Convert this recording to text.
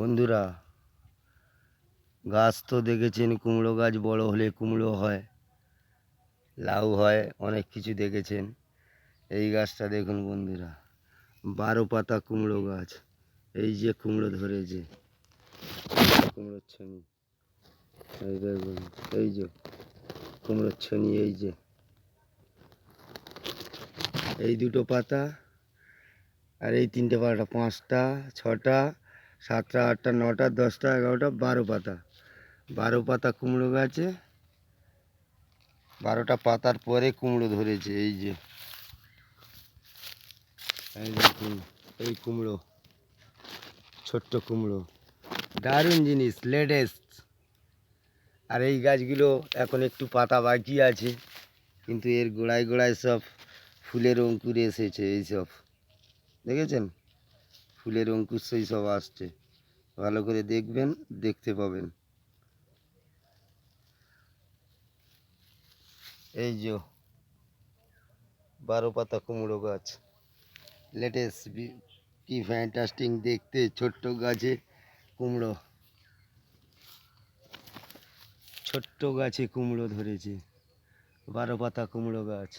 বন্ধুরা, গাছ তো দেখেছেন, কুমড়ো গাছ বড় হলে কুমড়ো হয়, লাউ হয়, অনেক কিছু দেখেছেন। এই গাছটা দেখুন বন্ধুরা, 12 পাতা কুমড়ো গাছ। এই যে কুমড়ো ধরেছে, কুমড়োর ছনি, এই দেখুন, এই যে কুমড়োর ছনি, এই যে এই দুটো পাতা আর এই তিনটে পাতা, 5টা 6টা 7টা 8টা 9টা 10টা 11টা 12 পাতা। 12 পাতা কুমড়ো গাছে 12টা পাতার পরে কুমড়ো ধরেছে। এই যে এই দেখুন, এই কুমড়ো, ছোট্ট কুমড়ো, দারুণ জিনিস, লেটেস্ট। আর এই গাছগুলো এখন একটু পাতা বাকি আছে, কিন্তু এর গোড়ায় গোড়ায় সব ফুলের অঙ্কুর এসেছে। এই সব দেখেছেন, ফুলের অঙ্কুর সেই সব আসছে। ভালো করে দেখবেন, দেখতে পাবেন। এই যে 12 পাতা কুমড়ো গাছ, লেটেস্ট, কি ফ্যান্টাস্টিং দেখতে, ছোট্ট গাছে কুমড়ো, ছোট্ট গাছে কুমড়ো ধরেছে, 12 পাতা কুমড়ো গাছ।